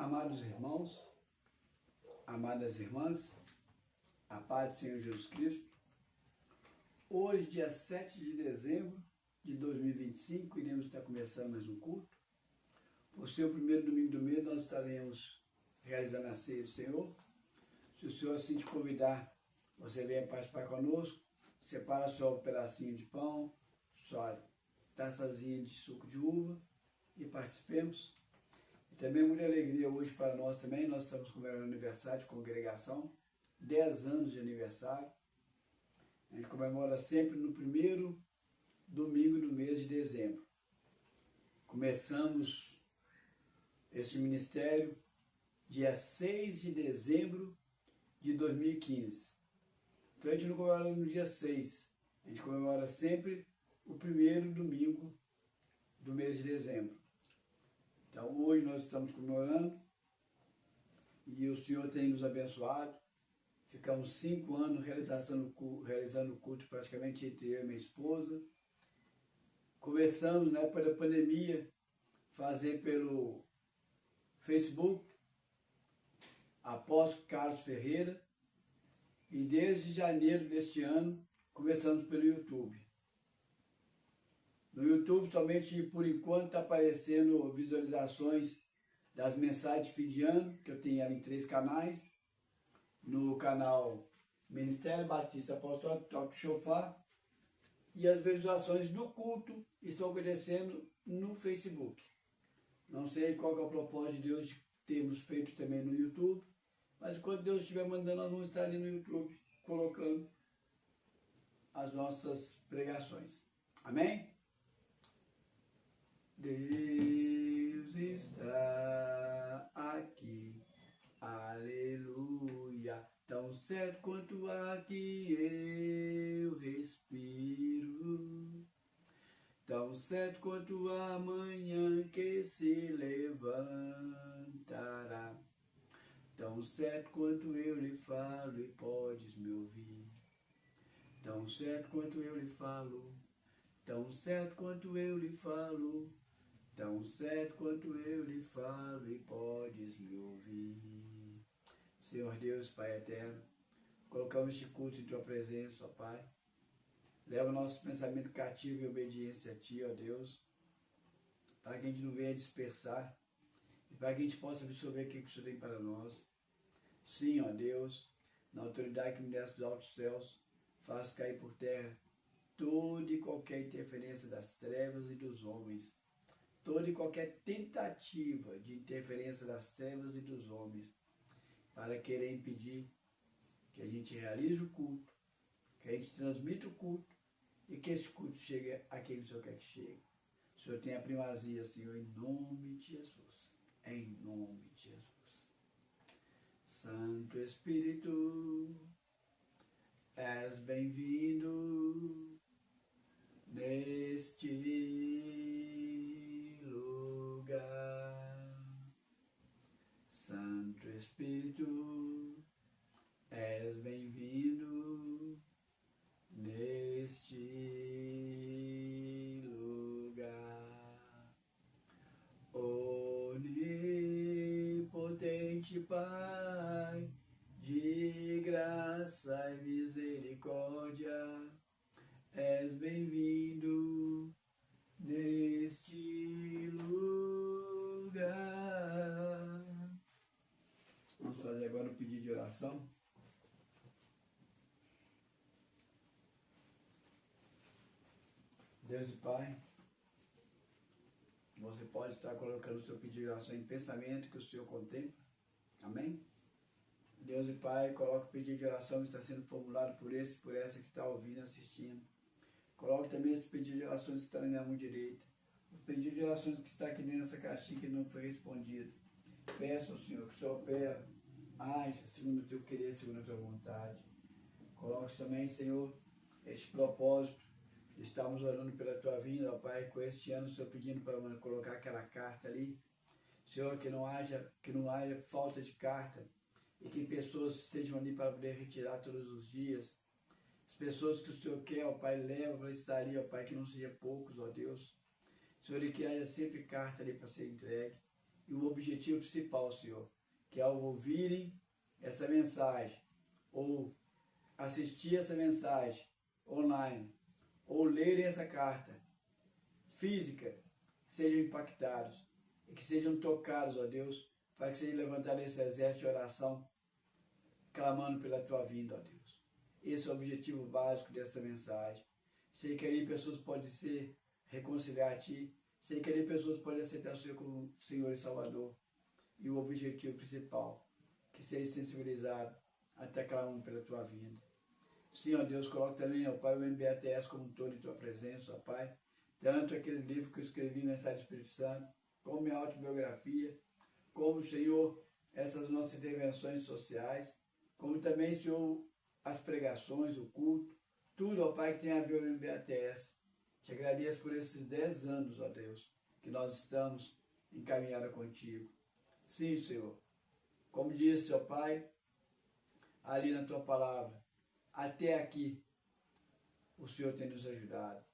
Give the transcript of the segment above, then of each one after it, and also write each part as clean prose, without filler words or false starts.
Amados irmãos, amadas irmãs, a paz do Senhor Jesus Cristo. Hoje, dia 7 de dezembro de 2025, iremos estar começando mais um culto. Por ser o primeiro domingo do mês, nós estaremos realizando a ceia do Senhor. Se o Senhor assim te convidar, você venha participar conosco, separa só um pedacinho de pão, sua taçazinha de suco de uva e participemos. E também muita alegria hoje para nós também, nós estamos comemorando aniversário de congregação, 10 anos de aniversário. A gente comemora sempre no primeiro domingo do mês de dezembro. Começamos este ministério dia 6 de dezembro de 2015. Então a gente não comemora no dia 6, a gente comemora sempre o primeiro domingo do mês de dezembro. Então hoje nós estamos comemorando e o Senhor tem nos abençoado. Ficamos 5 anos realizando o culto praticamente entre eu e minha esposa. Começamos na época da pandemia fazer pelo Facebook, Apóstolo Carlos Ferreira, e desde janeiro deste ano começamos pelo YouTube. No YouTube somente por enquanto está aparecendo visualizações das mensagens de fim de ano, que eu tenho ela em 3 canais. No canal Ministério Batista Apostólico Toque Shofar, e as visualizações do culto estão acontecendo no Facebook. Não sei qual que é o propósito de Deus de termos feito também no YouTube, mas quando Deus estiver mandando, nós vamos estar ali no YouTube colocando as nossas pregações. Amém? Deus está aqui, aleluia, tão certo quanto a que eu respiro, tão certo quanto a manhã que se levantará, tão certo quanto eu lhe falo e podes me ouvir, tão certo quanto eu lhe falo, tão certo quanto eu lhe falo, tão certo quanto eu lhe falo e podes me ouvir. Senhor Deus, Pai eterno, colocamos este culto em Tua presença, ó Pai. Leva o nosso pensamento cativo em obediência a Ti, ó Deus, para que a gente não venha dispersar e para que a gente possa absorver o que o Senhor tem para nós. Sim, ó Deus, na autoridade que me deste dos altos céus, faço cair por terra toda e qualquer interferência das trevas e dos homens, toda e qualquer tentativa de interferência das trevas e dos homens, para querer impedir que a gente realize o culto, que a gente transmita o culto e que esse culto chegue a quem o Senhor quer que chegue. O Senhor tem a primazia, Senhor, em nome de Jesus. Em nome de Jesus. Santo Espírito, és bem-vindo neste lugar. Santo Espírito, és bem-vindo neste lugar. Onipotente Pai, de graça e misericórdia, és bem-vindo neste lugar. Vamos fazer agora o pedido de oração. Deus e Pai, você pode estar colocando o seu pedido de oração em pensamento que o Senhor contempla. Amém? Deus e Pai, coloque o pedido de oração que está sendo formulado por esse e por essa que está ouvindo e assistindo. Coloque também esse pedido de orações que está na minha mão direita. O pedido de orações que está aqui dentro dessa caixinha que não foi respondido. Peço ao Senhor que o Senhor opera, haja segundo o teu querer, segundo a tua vontade. Coloque também, Senhor, este propósito. Estamos orando pela tua vinda, ó Pai, com este ano, o Senhor pedindo para colocar aquela carta ali. Senhor, que não haja falta de carta e que pessoas estejam ali para poder retirar todos os dias. As pessoas que o Senhor quer, ó Pai, leva para estar ali, ó Pai, que não seja poucos, ó Deus. Senhor, e que haja sempre carta ali para ser entregue. e o objetivo principal, Senhor, que ao ouvirem essa mensagem, ou assistir essa mensagem online, ou lerem essa carta física, sejam impactados e que sejam tocados, ó Deus, para que seja levantado esse exército de oração, clamando pela tua vinda, ó Deus. Esse é o objetivo básico dessa mensagem. Sei que ali pessoas podem se reconciliar a ti, sei que ali pessoas podem aceitar o Senhor como Senhor e Salvador. E o objetivo principal, que seja sensibilizado até clamando pela tua vinda. Sim, ó Deus, coloca também, ó Pai, o MBATS como um todo em tua presença, ó Pai. Tanto aquele livro que eu escrevi, Mensagem do Espírito Santo, como minha autobiografia, como, Senhor, essas nossas intervenções sociais, como também, Senhor, as pregações, o culto, tudo, ó Pai, que tem a ver com o MBATS. Te agradeço por esses 10 anos, ó Deus, que nós estamos encaminhados contigo. Sim, Senhor, como disse, ó Pai, ali na tua palavra, até aqui o Senhor tem nos ajudado.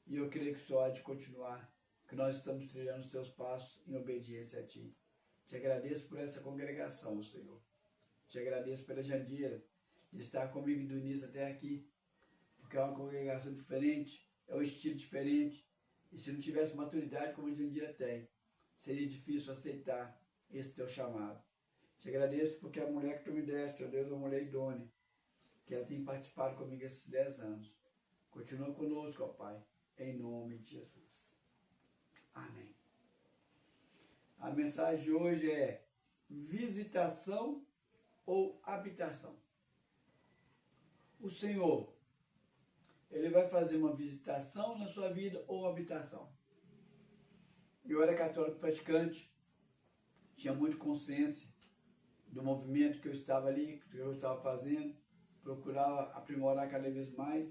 E eu creio que o Senhor há de continuar, que nós estamos trilhando os teus passos em obediência a ti. Te agradeço por essa congregação, Senhor. Te agradeço pela Jandira, de estar comigo do início até aqui, porque é uma congregação diferente, é um estilo diferente, e se não tivesse maturidade como a Jandira tem, seria difícil aceitar esse teu chamado. Te agradeço porque a mulher que tu me deste, ó Deus, é uma mulher idônea, que ela tem participado comigo esses 10 anos. Continua conosco, ó Pai, em nome de Jesus. Amém. A mensagem de hoje é visitação ou habitação. O Senhor, Ele vai fazer uma visitação na sua vida ou habitação. Eu era católico praticante, tinha muita consciência do movimento que eu estava ali, que eu estava fazendo, procurava aprimorar cada vez mais.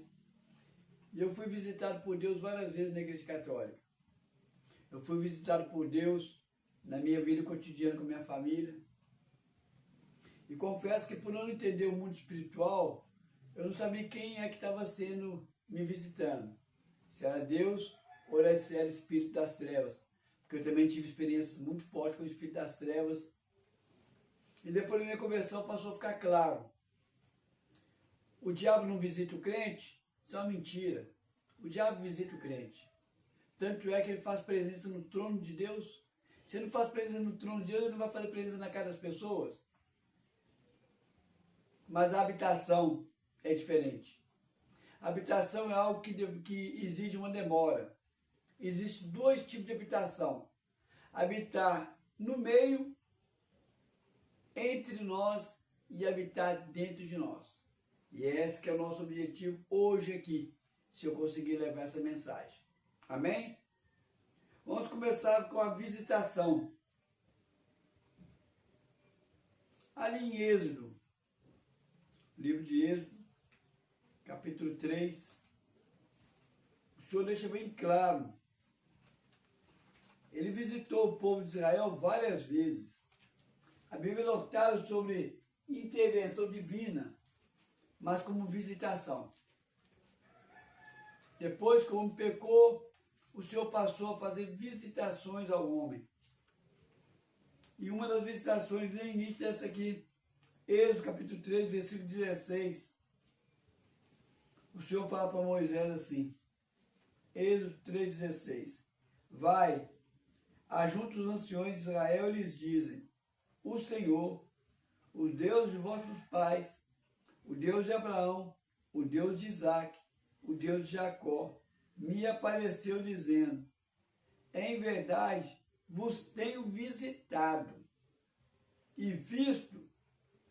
E eu fui visitado por Deus várias vezes na igreja católica. Eu fui visitado por Deus na minha vida cotidiana com a minha família. E confesso que por não entender o mundo espiritual, eu não sabia quem é que estava sendo me visitando. Se era Deus ou era o Espírito das Trevas. Porque eu também tive experiências muito fortes com o Espírito das Trevas. E depois da minha conversão passou a ficar claro. O diabo não visita o crente? Isso é uma mentira. O diabo visita o crente. Tanto é que ele faz presença no trono de Deus. Se ele não faz presença no trono de Deus, ele não vai fazer presença na casa das pessoas. Mas a habitação é diferente. A habitação é algo que exige uma demora. Existem 2 tipos de habitação. Habitar no meio, entre nós, e habitar dentro de nós. E esse que é o nosso objetivo hoje aqui, se eu conseguir levar essa mensagem. Amém? Vamos começar com a visitação. Ali em Êxodo, livro de Êxodo, capítulo 3, o Senhor deixa bem claro. Ele visitou o povo de Israel várias vezes. A Bíblia notava sobre intervenção divina, mas como visitação. Depois, como pecou, o Senhor passou a fazer visitações ao homem. E uma das visitações no início dessa aqui, Êxodo capítulo 3, versículo 16. O Senhor fala para Moisés assim, Êxodo 3,16. Vai, ajunta os anciões de Israel e lhes dizem, o Senhor, o Deus de vossos pais, o Deus de Abraão, o Deus de Isaque, o Deus de Jacó, me apareceu dizendo, em verdade vos tenho visitado e visto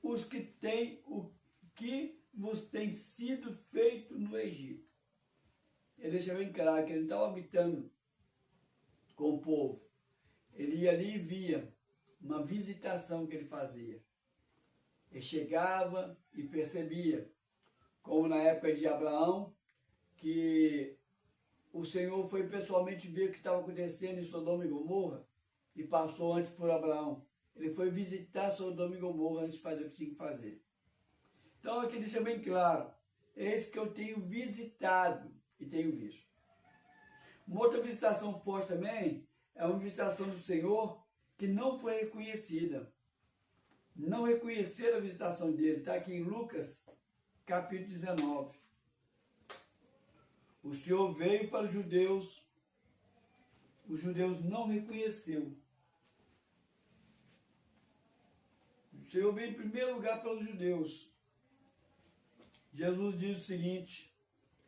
o que vos tem sido feito no Egito. Ele deixa bem claro que ele não estava habitando com o povo. Ele ia ali e via uma visitação que ele fazia. Ele chegava e percebia, como na época de Abraão, que o Senhor foi pessoalmente ver o que estava acontecendo em Sodoma e Gomorra e passou antes por Abraão. Ele foi visitar Sodoma e Gomorra antes de fazer o que tinha que fazer. Então aqui deixa bem claro, esse que eu tenho visitado e tenho visto. Uma outra visitação forte também é uma visitação do Senhor que não foi reconhecida. Não reconheceram a visitação dele. Está aqui em Lucas, capítulo 19. O Senhor veio para os judeus não reconheceu. O Senhor veio em primeiro lugar para os judeus. Jesus diz o seguinte,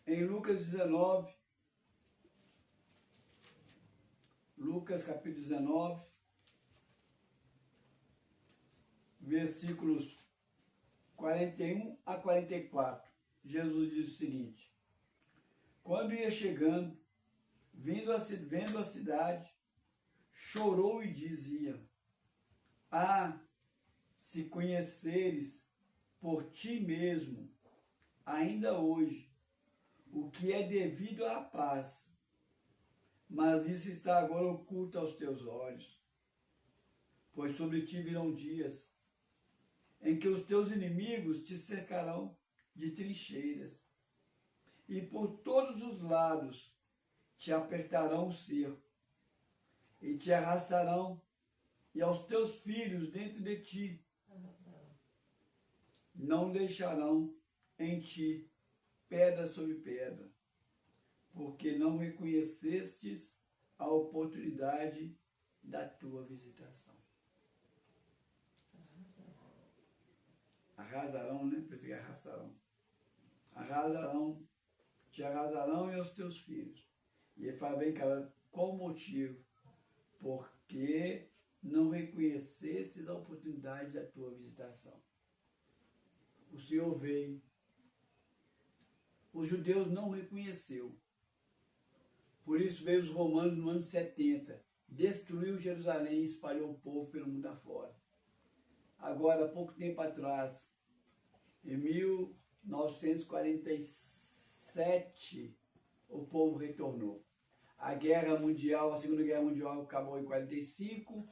em Lucas 19, Lucas capítulo 19, versículos 41 a 44, Jesus diz o seguinte, quando ia chegando, vendo a cidade, chorou e dizia, ah, se conheceres por ti mesmo, ainda hoje, o que é devido à paz, mas isso está agora oculto aos teus olhos, pois sobre ti virão dias em que os teus inimigos te cercarão de trincheiras, e por todos os lados te apertarão o cerco, e te arrastarão, e aos teus filhos dentro de ti, não deixarão em ti pedra sobre pedra, porque não reconhecestes a oportunidade da tua visitação. Arrasarão, né? Pensei que arrastarão. Arrasarão, te arrasarão e aos teus filhos. E ele fala bem, cara, qual o motivo? Porque não reconhecestes a oportunidade da tua visitação. O Senhor veio. Os judeus não reconheceu. Por isso veio os romanos no ano 70. Destruiu Jerusalém e espalhou o povo pelo mundo afora. Agora, há pouco tempo atrás, em 1947, o povo retornou. A Guerra Mundial, a Segunda Guerra Mundial acabou em 45.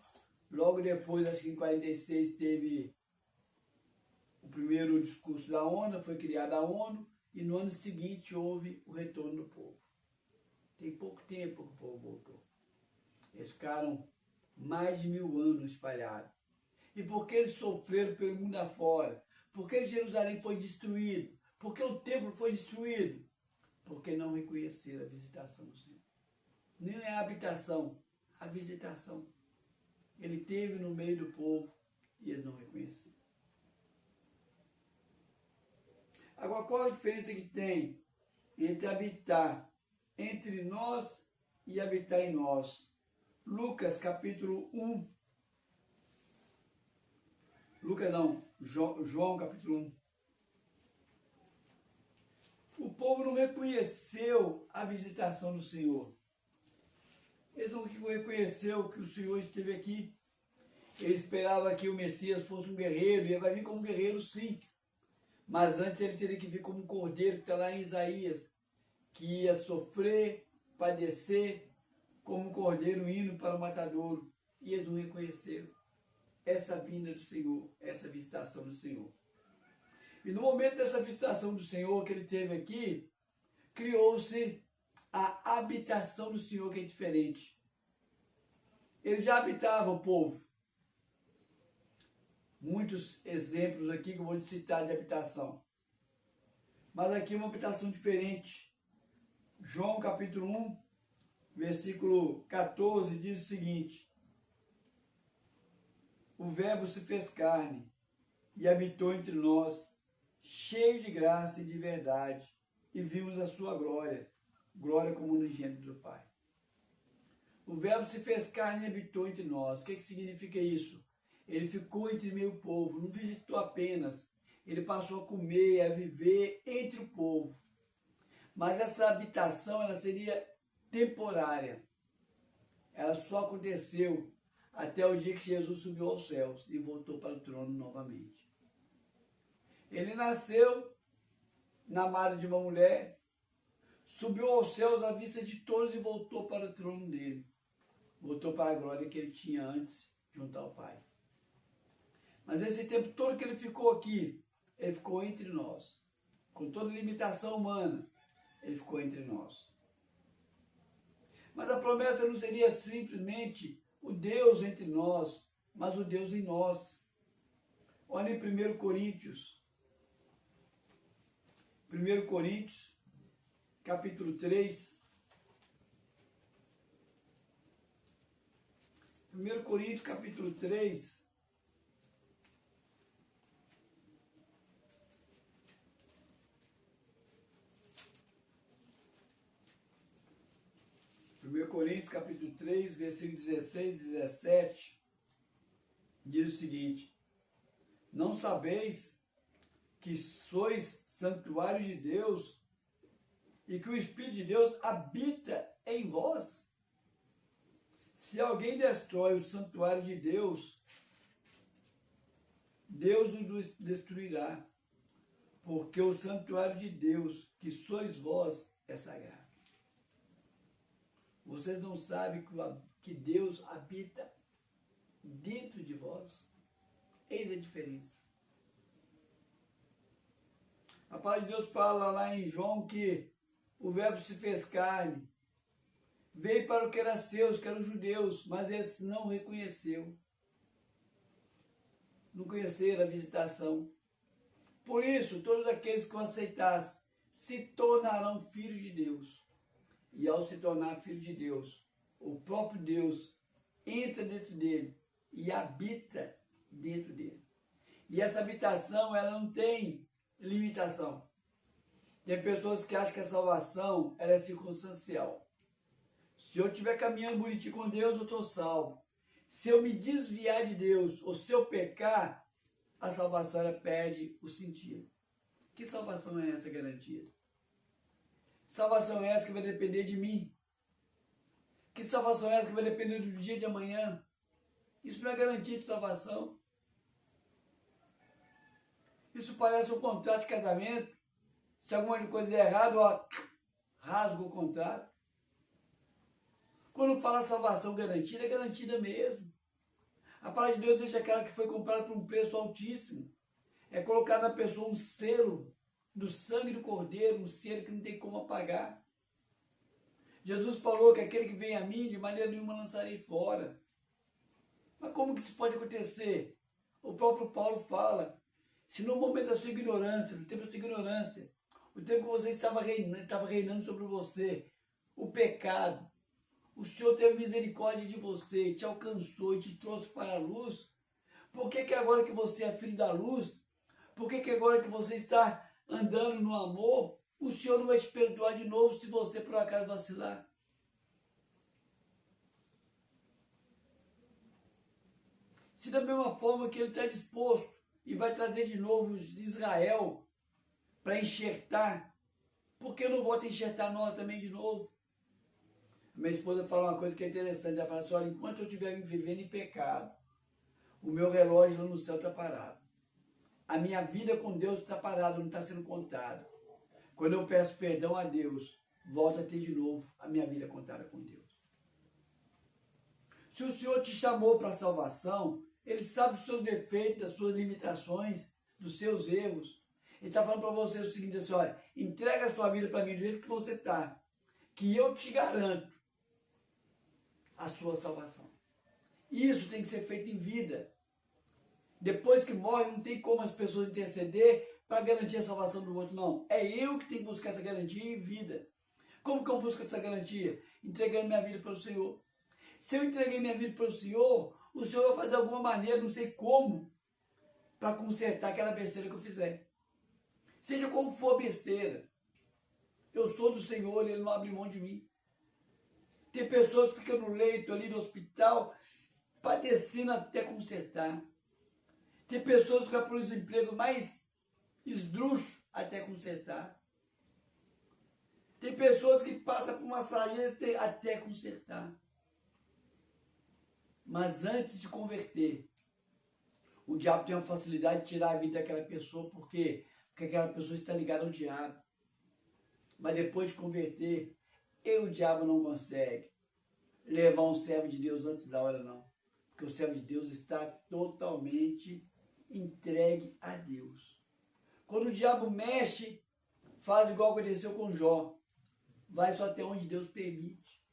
Logo depois, acho que em 46, teve o primeiro discurso da ONU, foi criada a ONU, e no ano seguinte houve o retorno do povo. Tem pouco tempo que o povo voltou. Eles ficaram mais de 1000 anos espalhados. E por que eles sofreram pelo mundo afora? Por que Jerusalém foi destruído? Por que o templo foi destruído? Porque não reconheceram a visitação do Senhor. Nem a habitação, a visitação. Ele esteve no meio do povo e eles não reconheceram. Agora, qual a diferença que tem entre habitar entre nós e habitar em nós? Lucas capítulo 1. João capítulo 1. O povo não reconheceu a visitação do Senhor. Eles não reconheceram que o Senhor esteve aqui. Ele esperava que o Messias fosse um guerreiro, e ele vai vir como guerreiro sim. Mas antes ele teria que vir como um cordeiro, que está lá em Isaías, que ia sofrer, padecer, como um cordeiro indo para o matadouro. E eles não reconheceram essa vinda do Senhor, essa visitação do Senhor. E no momento dessa visitação do Senhor que ele teve aqui, criou-se a habitação do Senhor, que é diferente. Ele já habitava o povo. Muitos exemplos aqui que eu vou te citar de habitação. Mas aqui uma habitação diferente. João capítulo 1, versículo 14, diz o seguinte: o Verbo se fez carne e habitou entre nós, cheio de graça e de verdade, e vimos a sua glória, glória como unigênito do Pai. O Verbo se fez carne e habitou entre nós. O que significa isso? Ele ficou entre meio povo, não visitou apenas, ele passou a comer, a viver entre o povo. Mas essa habitação, ela seria temporária. Ela só aconteceu até o dia que Jesus subiu aos céus e voltou para o trono novamente. Ele nasceu na madre de uma mulher, subiu aos céus à vista de todos e voltou para o trono dele. Voltou para a glória que ele tinha antes junto ao Pai. Mas esse tempo todo que ele ficou aqui, ele ficou entre nós. Com toda limitação humana, ele ficou entre nós. Mas a promessa não seria simplesmente o Deus entre nós, mas o Deus em nós. Olha em 1 Coríntios. 1 Coríntios, capítulo 3. 1 Coríntios, capítulo 3. Coríntios, capítulo 3, versículo 16 e 17, diz o seguinte: não sabeis que sois santuário de Deus e que o Espírito de Deus habita em vós? Se alguém destrói o santuário de Deus, Deus o destruirá, porque o santuário de Deus, que sois vós, é sagrado. Vocês não sabem que Deus habita dentro de vós? Eis a diferença. A palavra de Deus fala lá em João que o verbo se fez carne, veio para o que era seus, que eram os judeus, mas esses não o reconheceu. Não conheceram a visitação. Por isso, todos aqueles que o aceitassem se tornarão filhos de Deus. E ao se tornar filho de Deus, o próprio Deus entra dentro dele e habita dentro dele. E essa habitação, ela não tem limitação. Tem pessoas que acham que a salvação ela é circunstancial. Se eu estiver caminhando bonitinho com Deus, eu estou salvo. Se eu me desviar de Deus, ou se eu pecar, a salvação ela perde o sentido. Que salvação é essa garantida? Salvação é essa que vai depender de mim? Que salvação é essa que vai depender do dia de amanhã? Isso não é garantia de salvação. Isso parece um contrato de casamento. Se alguma coisa der errado, ó, rasga o contrato. Quando fala salvação garantida, é garantida mesmo. A palavra de Deus deixa claro que foi comprado por um preço altíssimo. É colocar na pessoa um selo do sangue do Cordeiro, um selo que não tem como apagar. Jesus falou que aquele que vem a mim, de maneira nenhuma lançarei fora. Mas como que isso pode acontecer? O próprio Paulo fala, se no momento da sua ignorância, no tempo da sua ignorância, o tempo que você estava reinando sobre você, o pecado, o Senhor teve misericórdia de você, te alcançou e te trouxe para a luz, por que agora que você é filho da luz, por que agora que você está andando no amor, o Senhor não vai te perdoar de novo se você por acaso vacilar? Se da mesma forma que ele está disposto e vai trazer de novo Israel para enxertar, por que eu não vou te enxertar nós também de novo? Minha esposa fala uma coisa que é interessante, ela fala assim, olha, enquanto eu estiver vivendo em pecado, o meu relógio lá no céu está parado. A minha vida com Deus está parada, não está sendo contada. Quando eu peço perdão a Deus, volto a ter de novo a minha vida contada com Deus. Se o Senhor te chamou para a salvação, Ele sabe dos seus defeitos, das suas limitações, dos seus erros. Ele está falando para você o seguinte, assim, olha, entrega a sua vida para mim do jeito que você está, que eu te garanto a sua salvação. Isso tem que ser feito em vida. Depois que morre, não tem como as pessoas interceder para garantir a salvação do outro, não. É eu que tenho que buscar essa garantia em vida. Como que eu busco essa garantia? Entregando minha vida para o Senhor. Se eu entreguei minha vida para o Senhor vai fazer alguma maneira, não sei como, para consertar aquela besteira que eu fizer. Seja como for besteira. Eu sou do Senhor, Ele não abre mão de mim. Tem pessoas que ficam no leito ali no hospital, padecendo até consertar. Tem pessoas que vão para os empregos mais esdrúxulos até consertar. Tem pessoas que passam por massagem até consertar. Mas antes de converter, o diabo tem uma facilidade de tirar a vida daquela pessoa, porque aquela pessoa está ligada ao diabo. Mas depois de converter, o diabo não consegue levar um servo de Deus antes da hora, não. Porque o servo de Deus está totalmente entregue a Deus. Quando o diabo mexe, faz igual aconteceu com Jó. Vai só até onde Deus permite.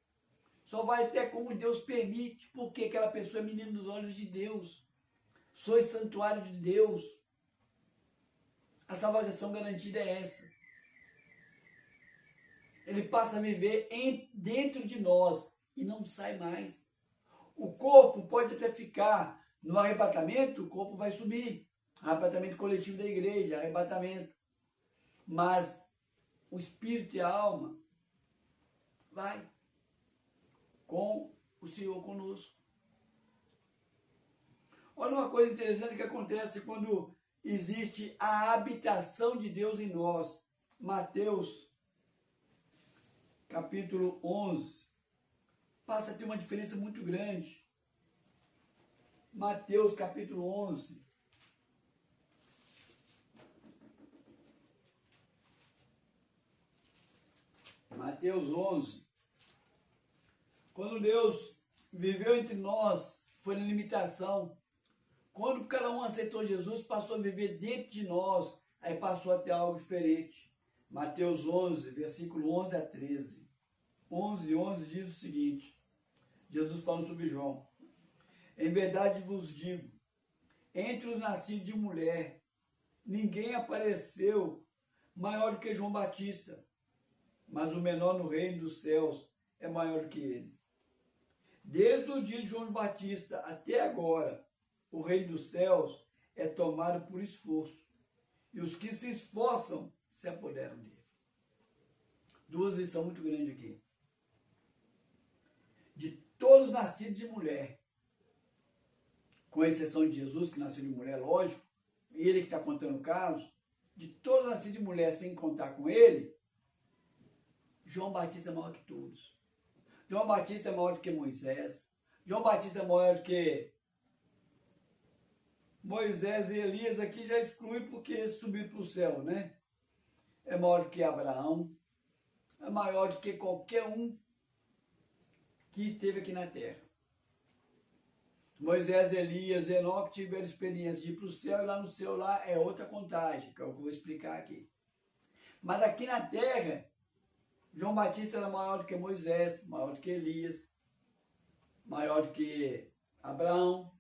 Só vai até como Deus permite, porque aquela pessoa é menino dos olhos de Deus. Sois santuário de Deus. A salvação garantida é essa. Ele passa a viver dentro de nós e não sai mais. O corpo pode até ficar no arrebatamento, o corpo vai subir. Arrebatamento coletivo da igreja, arrebatamento. Mas o espírito e a alma vai com o Senhor conosco. Olha uma coisa interessante que acontece quando existe a habitação de Deus em nós. Mateus, capítulo 11, passa a ter uma diferença muito grande. Mateus, capítulo 11. Mateus 11. Quando Deus viveu entre nós, foi na limitação. Quando cada um aceitou Jesus, passou a viver dentro de nós, aí passou a ter algo diferente. Mateus 11, versículo 11 a 13. 11 diz o seguinte, Jesus falando sobre João. Em verdade vos digo, entre os nascidos de mulher, ninguém apareceu maior do que João Batista, mas o menor no reino dos céus é maior do que ele. Desde o dia de João Batista até agora, o reino dos céus é tomado por esforço, e os que se esforçam se apoderam dele. Duas lições muito grandes aqui. De todos nascidos de mulher, com exceção de Jesus, que nasceu de mulher, lógico, ele que está contando o caso, de todos nascidos de mulher, sem contar com ele, João Batista é maior que todos. João Batista é maior do que Moisés. João Batista é maior do que Moisés e Elias. Aqui já exclui porque eles subiram para o céu, né? É maior do que Abraão. É maior do que qualquer um que esteve aqui na terra. Moisés, Elias, Enoque tiveram experiência de ir para o céu, e lá no céu lá é outra contagem, que é o que eu vou explicar aqui. Mas aqui na terra, João Batista era maior do que Moisés, maior do que Elias, maior do que Abraão.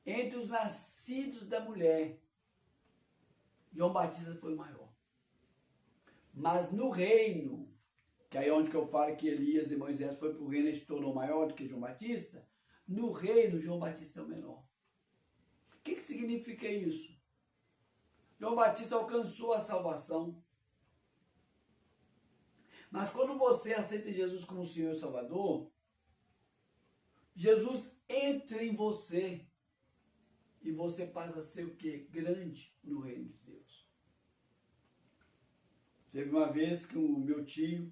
Entre os nascidos da mulher, João Batista foi o maior. Mas no reino, que aí é onde que eu falo que Elias e Moisés foi para o reino e se tornou maior do que João Batista, no reino João Batista é o menor. O que significa isso? João Batista alcançou a salvação. Mas quando você aceita Jesus como Senhor e Salvador, Jesus entra em você e você passa a ser o quê? Grande no reino de Deus. Teve uma vez que o meu tio,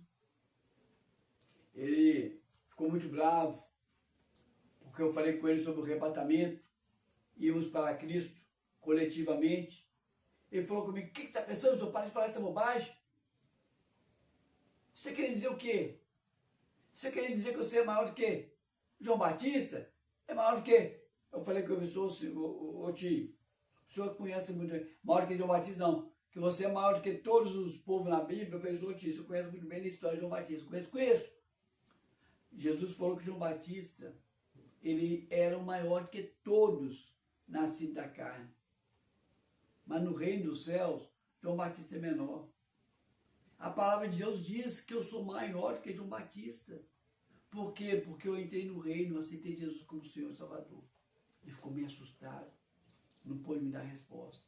ele ficou muito bravo, porque eu falei com ele sobre o arrebatamento, íamos para Cristo coletivamente. Ele falou comigo, o que está pensando, senhor? Para de falar essa bobagem. Você quer dizer o quê? Você quer dizer que você é maior do que João Batista? É maior do que... Eu falei que eu sou o tio. O senhor conhece muito bem. Maior do que João Batista, não. Que você é maior do que todos os povos na Bíblia. Eu falei, sou tio. Você conhece muito bem a história de João Batista. Conheço. Jesus falou que João Batista, ele era o maior do que todos nascidos da carne. Mas no reino dos céus, João Batista é menor. A palavra de Deus diz que eu sou maior do que João Batista. Por quê? Porque eu entrei no reino, aceitei Jesus como Senhor e Salvador. Ele ficou meio assustado. Não pôde me dar resposta.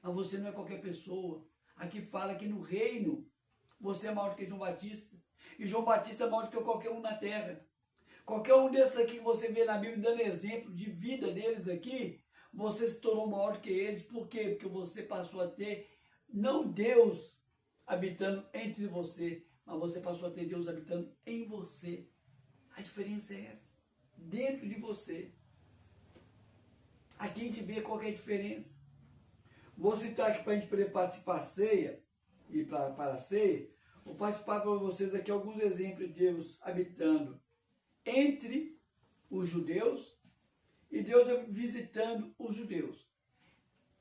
Mas você não é qualquer pessoa. Aqui fala que no reino você é maior do que João Batista. E João Batista é maior do que qualquer um na terra. Qualquer um desses aqui que você vê na Bíblia dando exemplo de vida deles aqui, você se tornou maior do que eles. Por quê? Porque você passou a ter, não Deus habitando entre você, mas você passou a ter Deus habitando em você. A diferença é essa. Dentro de você. Aqui a gente vê qual que é a diferença. Vou citar aqui para a gente poder participar da ceia, e para a ceia, vou participar para vocês aqui alguns exemplos de Deus habitando entre os judeus e Deus visitando os judeus.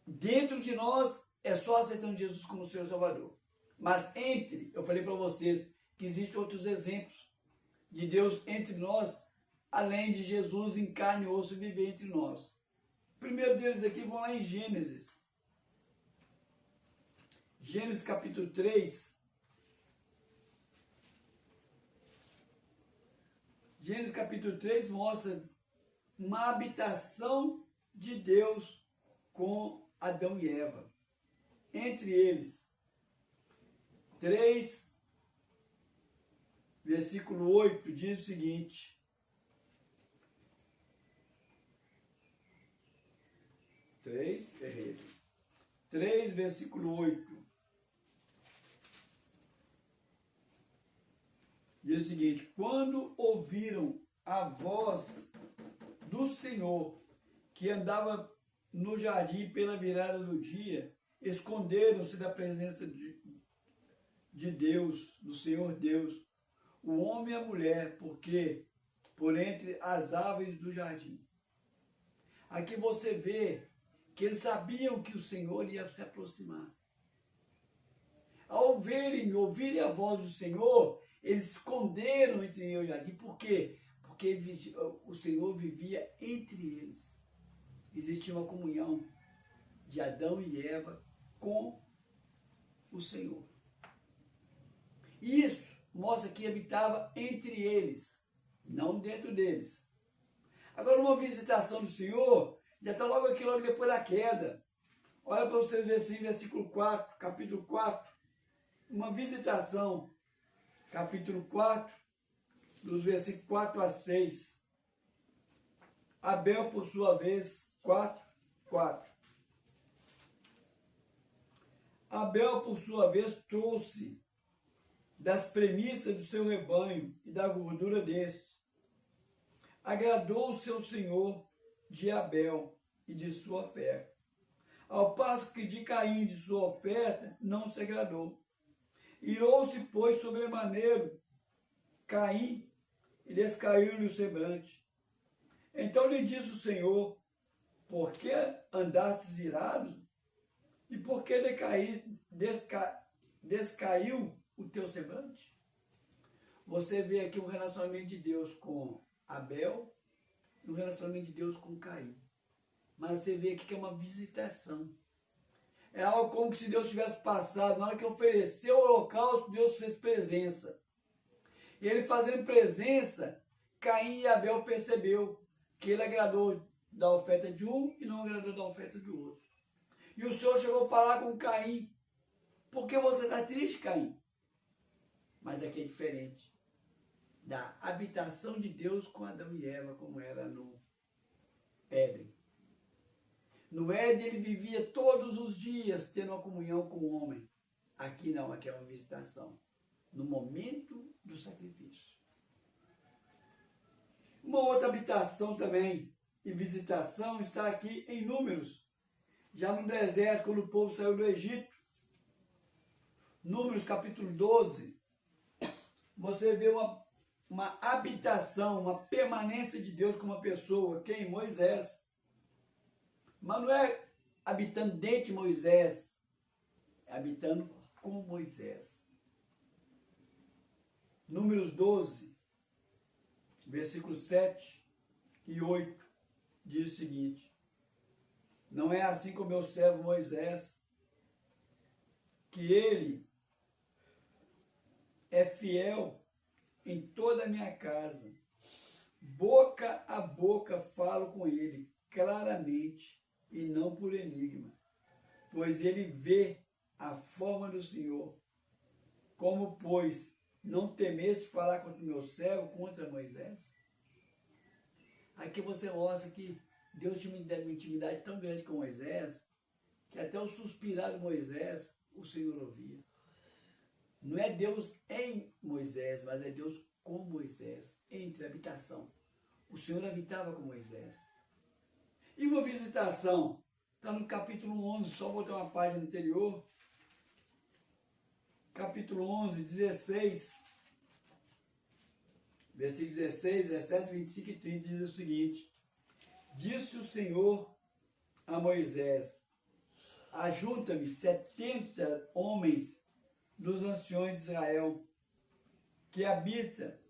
Dentro de nós é só aceitando Jesus como Senhor e Salvador. Mas entre, eu falei para vocês que existem outros exemplos de Deus entre nós, além de Jesus em carne e osso viver entre nós. O primeiro deles aqui vão lá em Gênesis. Gênesis capítulo 3. Gênesis capítulo 3 mostra uma habitação de Deus com Adão e Eva. Entre eles, 3, versículo 8, diz o seguinte: 3, versículo 8. Diz o seguinte: quando ouviram a voz do Senhor, que andava no jardim pela virada do dia, esconderam-se da presença de Deus, do Senhor Deus, o homem e a mulher, porque por entre as árvores do jardim. Aqui você vê que eles sabiam que o Senhor ia se aproximar. Ao ouvirem a voz do Senhor, eles esconderam entre eu e o jardim. Por quê? Porque o Senhor vivia entre eles. Existia uma comunhão de Adão e Eva com o Senhor. Isso mostra que habitava entre eles, não dentro deles. Agora, uma visitação do Senhor já está logo aqui, logo depois da queda. Olha para você ver assim, versículo 4, capítulo 4. Uma visitação, capítulo 4, dos versículos 4 a 6. Abel, por sua vez, 4. Abel, por sua vez, trouxe das premissas do seu rebanho e da gordura deste. Agradou o seu senhor de Abel e de sua oferta, ao passo que de Caim de sua oferta não se agradou. Irou-se, pois, sobremaneiro Caim, e descaiu-lhe o semblante. Então lhe disse o Senhor: por que andastes irado? E por que descaiu o teu semblante? Você vê aqui um relacionamento de Deus com Abel e um relacionamento de Deus com Caim. Mas você vê aqui que é uma visitação. É algo como se Deus tivesse passado. Na hora que ofereceu o holocausto, Deus fez presença. E ele fazendo presença, Caim e Abel percebeu que ele agradou da oferta de um e não agradou da oferta do outro. E o Senhor chegou a falar com Caim: por que você está triste, Caim? Mas aqui é diferente da habitação de Deus com Adão e Eva, como era no Éden. No Éden ele vivia todos os dias tendo uma comunhão com o homem. Aqui não, aqui é uma visitação. No momento do sacrifício. Uma outra habitação também e visitação está aqui em Números. Já no deserto, quando o povo saiu do Egito. Números capítulo 12. Você vê uma habitação, uma permanência de Deus com uma pessoa, quem? Moisés. Mas não é habitando dentro de Moisés, é habitando com Moisés. Números 12, versículos 7 e 8, diz o seguinte: não é assim com meu servo Moisés, que ele é fiel em toda a minha casa. Boca a boca falo com ele claramente e não por enigma, pois ele vê a forma do Senhor. Como, pois, não temeste falar contra o meu servo, contra Moisés? Aqui você mostra que Deus tinha uma intimidade tão grande com Moisés, que até o suspirar de Moisés, o Senhor ouvia. Não é Deus em Moisés, mas é Deus com Moisés, entre a habitação. O Senhor habitava com Moisés. E uma visitação, está no capítulo 11, só botar uma página anterior. Capítulo 11, 16, versículo 16, 17, 25 e 30, diz o seguinte: disse o Senhor a Moisés: ajunta-me 70 homens dos anciões de Israel, que habita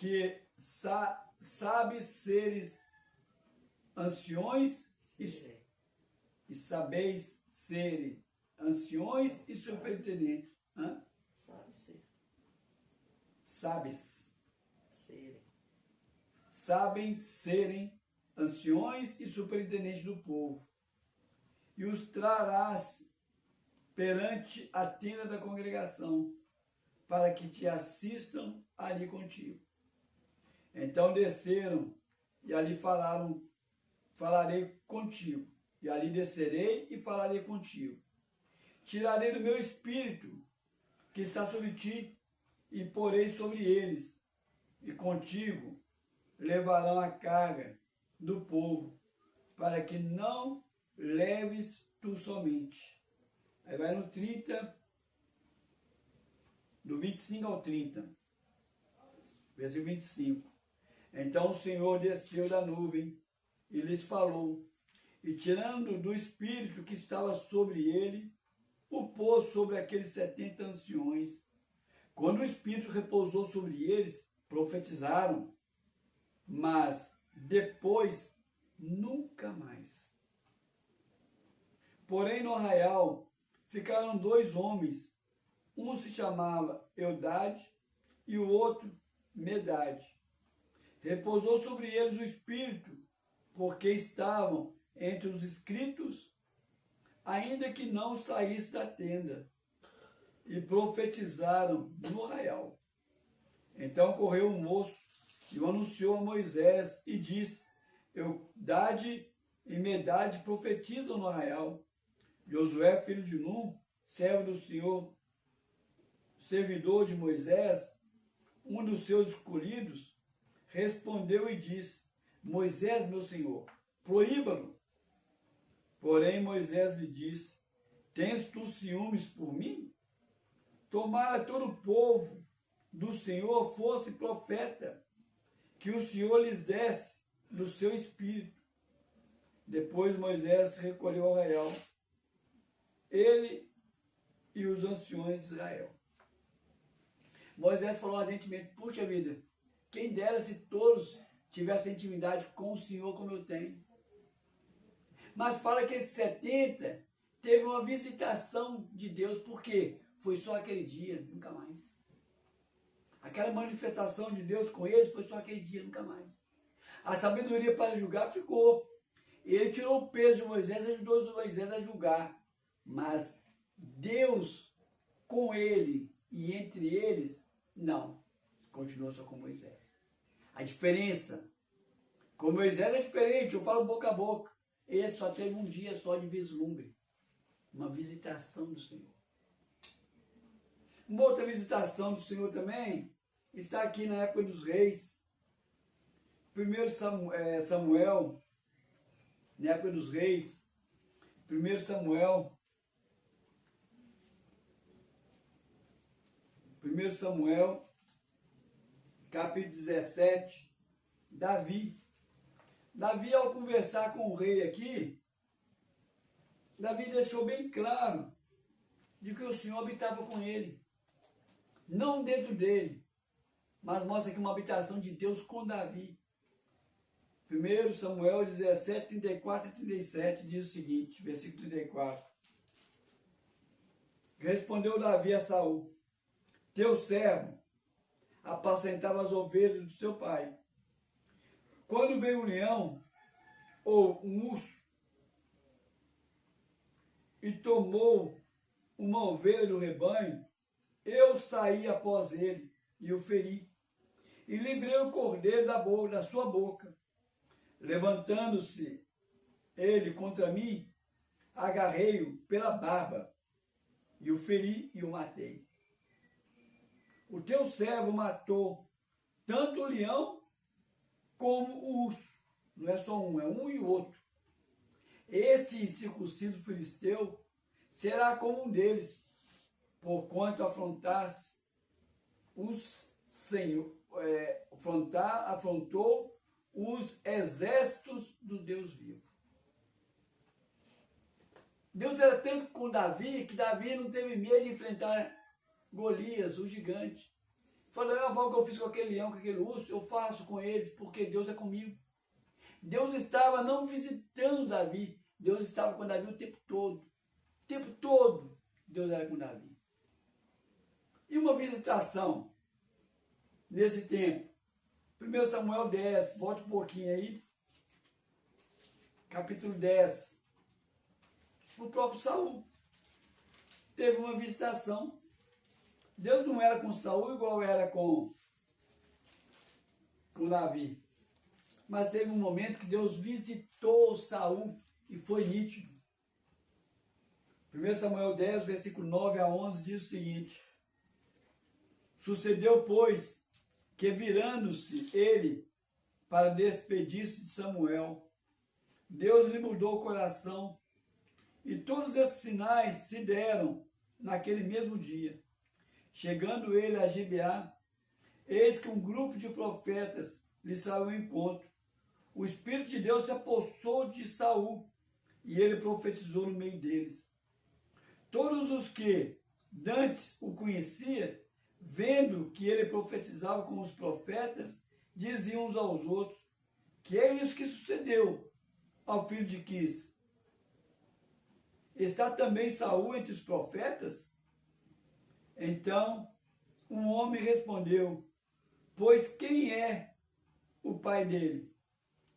que sabe seres anciões e sabeis serem anciões e superintendentes. Hã? Sabe ser. Sabes. Serem. Sabem serem anciões e superintendentes do povo. E os trarás perante a tenda da congregação, para que te assistam ali contigo. Então desceram e ali falarei contigo. E ali descerei e falarei contigo. Tirarei do meu espírito que está sobre ti e porei sobre eles. E contigo levarão a carga do povo, para que não leves tu somente. Aí vai no 30, do 25 ao 30. Versículo 25. Então o Senhor desceu da nuvem e lhes falou, e tirando do espírito que estava sobre ele, o pôs sobre aqueles 70 anciões. Quando o espírito repousou sobre eles, profetizaram, mas depois nunca mais. Porém no arraial ficaram 2 homens, um se chamava Eudade e o outro Medade. Repousou sobre eles o Espírito, porque estavam entre os inscritos, ainda que não saísse da tenda, e profetizaram no arraial. Então correu um moço e o anunciou a Moisés e disse, Eudade e Medade profetizam no arraial. Josué, filho de Num, servo do Senhor, servidor de Moisés, um dos seus escolhidos, respondeu e disse, Moisés, meu senhor, proíba-no. Porém Moisés lhe disse, tens tu ciúmes por mim? Tomara todo o povo do Senhor fosse profeta, que o Senhor lhes desse do seu espírito. Depois Moisés se recolheu ao arraial, ele e os anciões de Israel. Moisés falou ardentemente, puxa vida, quem dera se todos tivessem intimidade com o Senhor como eu tenho. Mas fala que esses 70 teve uma visitação de Deus, porque foi só aquele dia, nunca mais. Aquela manifestação de Deus com eles foi só aquele dia, nunca mais. A sabedoria para julgar ficou. Ele tirou o peso de Moisés e ajudou Moisés a julgar. Mas Deus com ele e entre eles, não. Continuou só com Moisés. A diferença, com Moisés é diferente, eu falo boca a boca. Ele só teve um dia só de vislumbre. Uma visitação do Senhor. Uma outra visitação do Senhor também está aqui na época dos reis. 1 Samuel, na época dos reis. 1 Samuel, capítulo 17, Davi, ao conversar com o rei aqui, Davi deixou bem claro de que o Senhor habitava com ele, não dentro dele, mas mostra aqui uma habitação de Deus com Davi. 1 Samuel 17, 34 e 37 diz o seguinte, versículo 34. Respondeu Davi a Saul, teu servo apacentava as ovelhas do seu pai. Quando veio um leão ou um urso e tomou uma ovelha do rebanho, eu saí após ele e o feri, e livrei o cordeiro da sua boca. Levantando-se ele contra mim, agarrei-o pela barba, e o feri e o matei. O teu servo matou tanto o leão como o urso. Não é só um, é um e o outro. Este incircunciso filisteu será como um deles, porquanto afrontaste afrontou os exércitos do Deus vivo. Deus era tanto com Davi que Davi não teve medo de enfrentar Golias, o gigante. Foi da mesma forma que eu fiz com aquele leão, com aquele urso, eu faço com eles, porque Deus é comigo. Deus estava não visitando Davi, Deus estava com Davi o tempo todo. O tempo todo Deus era com Davi. E uma visitação nesse tempo. 1 Samuel 10, volte um pouquinho aí. Capítulo 10. O próprio Saul teve uma visitação. Deus não era com Saul igual era com Davi. Mas teve um momento que Deus visitou Saul e foi nítido. 1 Samuel 10, versículo 9 a 11 diz o seguinte: Sucedeu, pois, que virando-se ele para despedir-se de Samuel, Deus lhe mudou o coração, e todos esses sinais se deram naquele mesmo dia. Chegando ele a Gibeá, eis que um grupo de profetas lhe saiu ao encontro. O Espírito de Deus se apossou de Saul, e ele profetizou no meio deles. Todos os que dantes o conhecia, vendo que ele profetizava com os profetas, diziam uns aos outros: que é isso que sucedeu ao filho de Quis? Está também Saul entre os profetas? Então um homem respondeu: pois quem é o pai dele?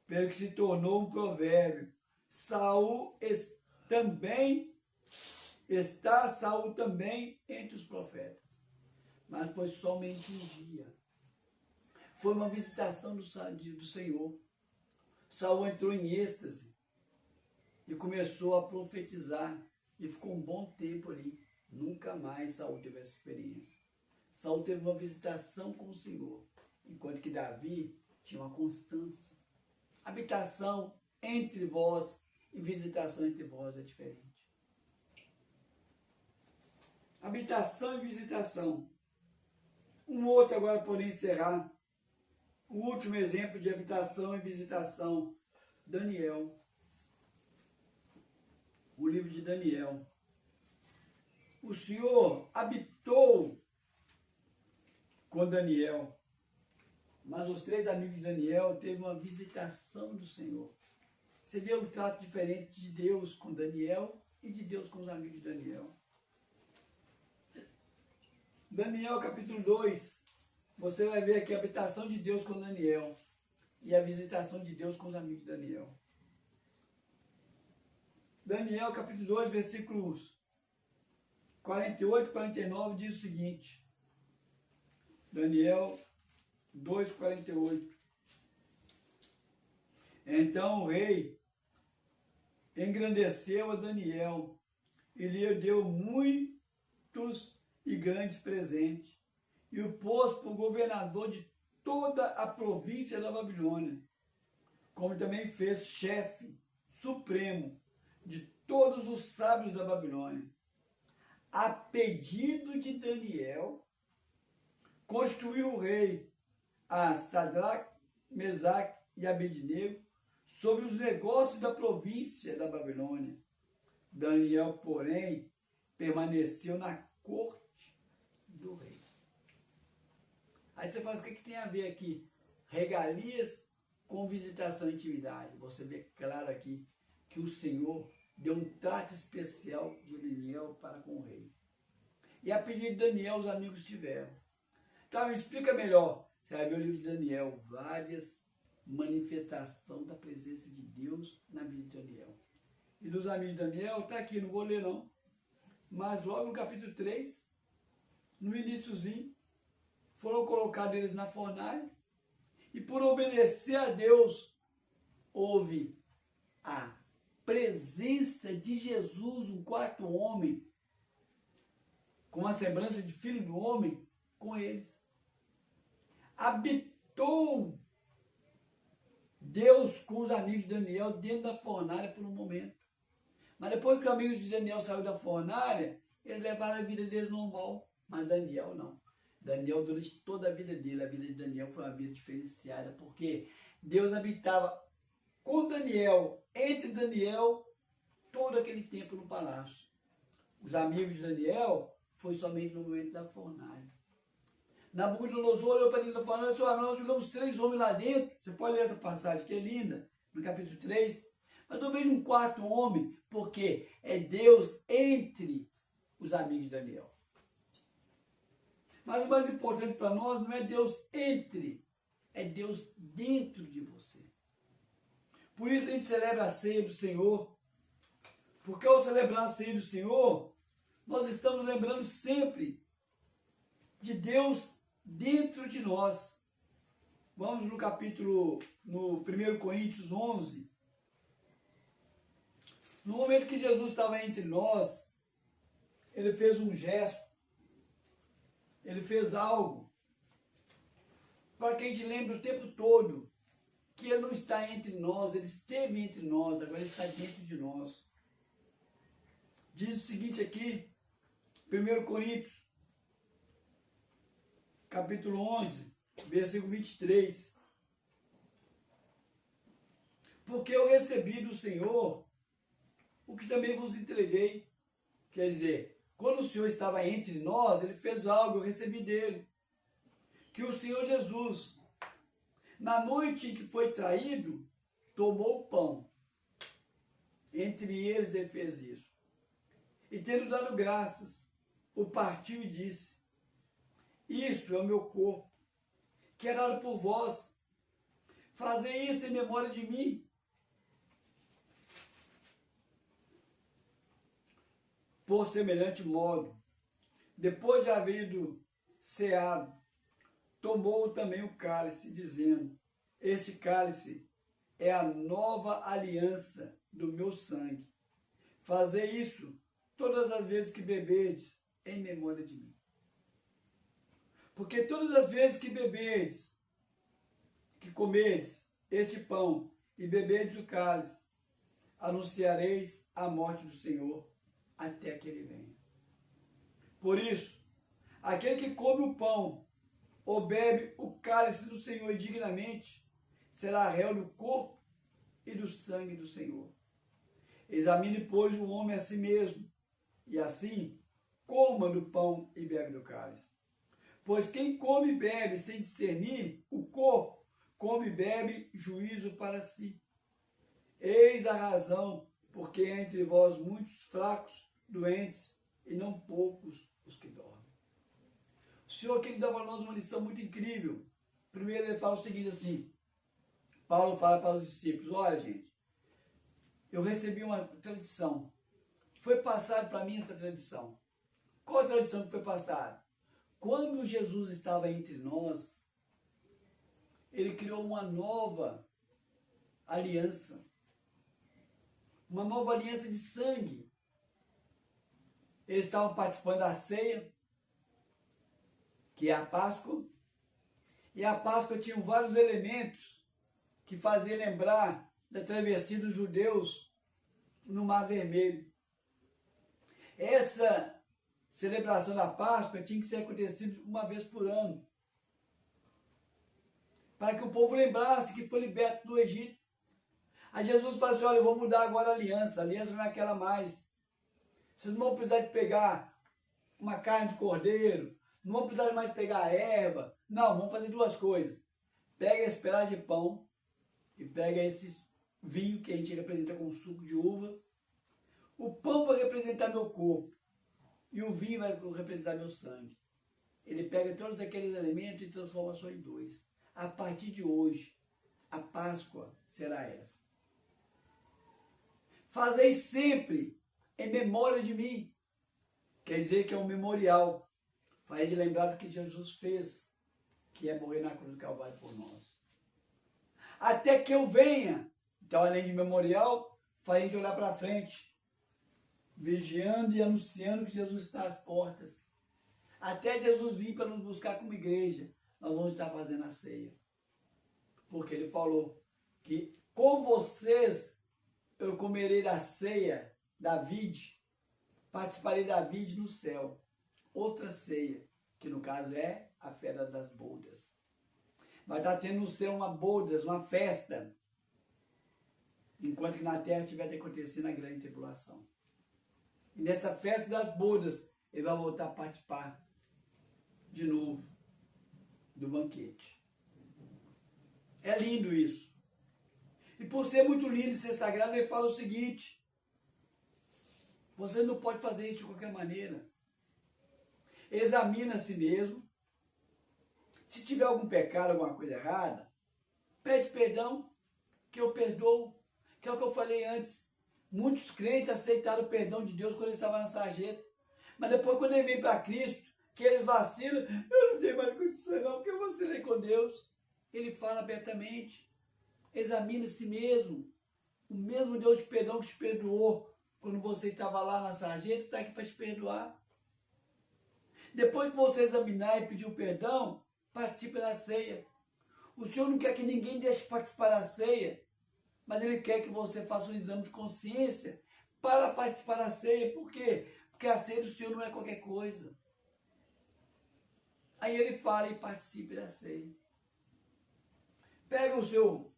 Pelo que se tornou um provérbio. Saul também entre os profetas. Mas foi somente um dia. Foi uma visitação do Senhor. Saul entrou em êxtase e começou a profetizar. E ficou um bom tempo ali. Nunca mais Saul teve essa experiência. Saul teve uma visitação com o Senhor, enquanto que Davi tinha uma constância. Habitação entre vós e visitação entre vós é diferente. Habitação e visitação. Um outro agora, porém, encerrar. O último exemplo de habitação e visitação. Daniel. O livro de Daniel. O Senhor habitou com Daniel. Mas os 3 amigos de Daniel teve uma visitação do Senhor. Você vê um trato diferente de Deus com Daniel e de Deus com os amigos de Daniel. Daniel capítulo 2, você vai ver aqui a habitação de Deus com Daniel e a visitação de Deus com os amigos de Daniel. Daniel capítulo 2, versículos 48 e 49 diz o seguinte. Daniel 2,48. Então o rei engrandeceu a Daniel e lhe deu muitos e grandes presentes, e o pôs por governador de toda a província da Babilônia, como também fez chefe supremo de todos os sábios da Babilônia. A pedido de Daniel, constituiu o rei a Sadraque, Mesaque e Abednego sobre os negócios da província da Babilônia. Daniel, porém, permaneceu na corte do rei. Aí você fala, o que tem a ver aqui? Regalias com visitação e intimidade. Você vê claro aqui que o Senhor deu um trato especial de Daniel para com o rei. E a pedido de Daniel, os amigos tiveram. Então, me explica melhor. Você vai ver o livro de Daniel, várias manifestações da presença de Deus na vida de Daniel. E dos amigos de Daniel, está aqui, não vou ler não. Mas logo no capítulo 3, no iniciozinho, foram colocados eles na fornalha, e por obedecer a Deus, houve a presença de Jesus, um quarto homem, com a semblança de filho do homem, com eles. Habitou Deus com os amigos de Daniel dentro da fornalha por um momento. Mas depois que os amigos de Daniel saíram da fornalha, eles levaram a vida deles normal. Mas Daniel não. Daniel, durante toda a vida dele, a vida de Daniel foi uma vida diferenciada, porque Deus habitava com Daniel, entre Daniel, todo aquele tempo no palácio. Os amigos de Daniel foi somente no momento da fornalha. Nabucodonosor olhou para dentro e falou, nós jogamos 3 homens lá dentro. Você pode ler essa passagem que é linda, no capítulo 3. Mas eu vejo um 4º homem, porque é Deus entre os amigos de Daniel. Mas o mais importante para nós não é Deus entre, é Deus dentro de você. Por isso a gente celebra a ceia do Senhor. Porque ao celebrar a ceia do Senhor, nós estamos lembrando sempre de Deus dentro de nós. Vamos no capítulo, no 1 Coríntios 11. No momento que Jesus estava entre nós, ele fez um gesto, ele fez algo, para que a gente lembre o tempo todo que ele não está entre nós, ele esteve entre nós, agora ele está dentro de nós. Diz o seguinte aqui, 1 Coríntios, capítulo 11, versículo 23. Porque eu recebi do Senhor o que também vos entreguei. Quer dizer, quando o Senhor estava entre nós, ele fez algo, eu recebi dele. Que o Senhor Jesus, na noite em que foi traído, tomou o pão. Entre eles ele fez isso. E tendo dado graças, o partiu e disse, isto é o meu corpo, que é dado por vós. Fazei isso em memória de mim. Por semelhante modo, depois de haver ceado, tomou também o cálice, dizendo, este cálice é a nova aliança do meu sangue. Fazei isso todas as vezes que beberdes, em memória de mim. Porque todas as vezes que beberdes, que comerdes este pão e beberdes o cálice, anunciareis a morte do Senhor até que ele venha. Por isso, aquele que come o pão ou bebe o cálice do Senhor indignamente, será réu do corpo e do sangue do Senhor. Examine, pois, o homem a si mesmo, e assim coma do pão e bebe do cálice. Pois quem come e bebe sem discernir o corpo, come e bebe juízo para si. Eis a razão, porque há entre vós muitos fracos, doentes, e não poucos os que dormem. O Senhor aqui dá para nós uma lição muito incrível. Primeiro ele fala o seguinte assim, Paulo fala para os discípulos, olha gente, eu recebi uma tradição, foi passado para mim essa tradição. Qual a tradição que foi passada? Quando Jesus estava entre nós, ele criou uma nova aliança. Uma nova aliança de sangue. Eles estavam participando da ceia, que é a Páscoa. E a Páscoa tinha vários elementos que faziam lembrar da travessia dos judeus no Mar Vermelho. Essa celebração da Páscoa tinha que ser acontecida uma vez por ano, para que o povo lembrasse que foi liberto do Egito. Aí Jesus falou assim, olha, eu vou mudar agora a aliança não é aquela mais. Vocês não vão precisar de pegar uma carne de cordeiro, não vão precisar mais pegar erva, não, vamos fazer 2 coisas. Pega esse pedaço de pão e pega esse vinho que a gente representa com suco de uva. O pão vai representar meu corpo e o vinho vai representar meu sangue. Ele pega todos aqueles elementos e transforma só em 2. A partir de hoje, a Páscoa será essa. Fazei sempre em memória de mim. Quer dizer que é um memorial. Faz de lembrar do que Jesus fez, que é morrer na cruz do Calvário por nós. Até que eu venha. Então, além de memorial, faz a gente olhar para frente, vigiando e anunciando que Jesus está às portas. Até Jesus vir para nos buscar como igreja, nós vamos estar fazendo a ceia. Porque ele falou que com vocês eu comerei da ceia da vide, participarei da vide no céu. Outra ceia, que no caso é a festa das bodas. Vai estar tendo no céu uma bodas, uma festa, enquanto que na terra estiver acontecendo a grande tribulação. E nessa festa das bodas, ele vai voltar a participar de novo. do banquete. É lindo isso. E por ser muito lindo e ser sagrado, ele fala o seguinte: você não pode fazer isso de qualquer maneira. Examina a si mesmo. Se tiver algum pecado, alguma coisa errada, pede perdão, que eu perdoo. Que é o que eu falei antes. Muitos crentes aceitaram o perdão de Deus quando eles estavam na sarjeta. Mas depois, quando ele vem para Cristo, que eles vacilam, eu não tenho mais condição não, porque eu vacilei com Deus. Ele fala abertamente: examine a si mesmo. O mesmo Deus de perdão que te perdoou quando você estava lá na sarjeta, está aqui para te perdoar. Depois que você examinar e pedir o perdão, participe da ceia. O Senhor não quer que ninguém deixe participar da ceia, mas Ele quer que você faça um exame de consciência para participar da ceia. Por quê? Porque a ceia do Senhor não é qualquer coisa. Aí Ele fala: e participe da ceia. Pega o seu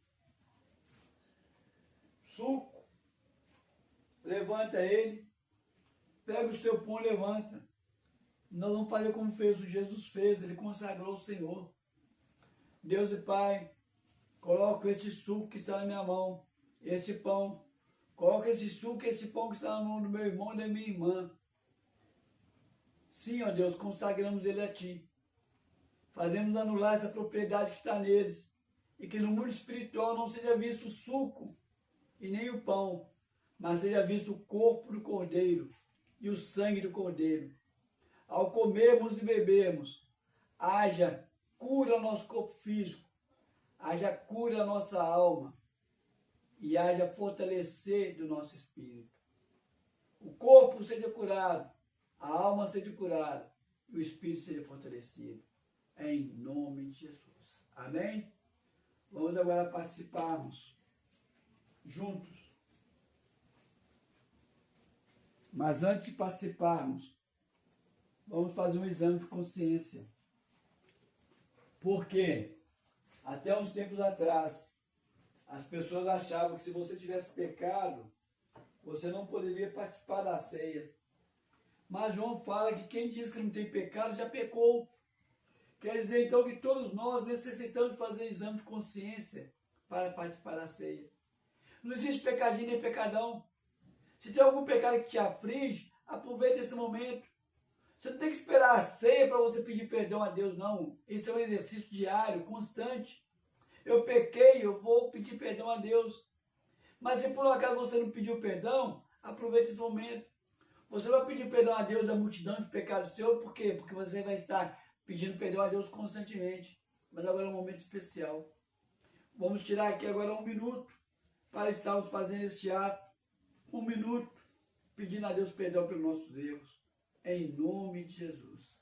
suco, levanta ele, pega o seu pão e levanta. Nós vamos fazer como fez o Jesus fez, ele consagrou o Senhor. Deus e Pai, coloco este suco que está na minha mão, este pão. Coloca esse suco e esse pão que está na mão do meu irmão e da minha irmã. Sim, ó Deus, consagramos ele a Ti. Fazemos anular essa propriedade que está neles. E que no mundo espiritual não seja visto o suco e nem o pão, mas seja visto o corpo do Cordeiro e o sangue do Cordeiro. Ao comermos e bebermos, haja cura ao nosso corpo físico, haja cura à nossa alma e haja fortalecer do nosso espírito. O corpo seja curado, a alma seja curada e o espírito seja fortalecido. Em nome de Jesus. Amém? Vamos agora participarmos juntos. Mas antes de participarmos, vamos fazer um exame de consciência. Porque até uns tempos atrás, as pessoas achavam que se você tivesse pecado, você não poderia participar da ceia. Mas João fala que quem diz que não tem pecado já pecou. Quer dizer, então, que todos nós necessitamos fazer exame de consciência para participar da ceia. Não existe pecadinho nem pecadão. Se tem algum pecado que te aflige, aproveita esse momento. Você não tem que esperar a ceia para você pedir perdão a Deus, não. Esse é um exercício diário, constante. Eu pequei, eu vou pedir perdão a Deus. Mas se por um acaso você não pediu perdão, aproveita esse momento. Você vai pedir perdão a Deus da multidão de pecados seus, por quê? Porque você vai estar pedindo perdão a Deus constantemente. Mas agora é um momento especial. Vamos tirar aqui agora 1 minuto para estarmos fazendo este ato. 1 minuto pedindo a Deus perdão pelos nossos erros. Em nome de Jesus.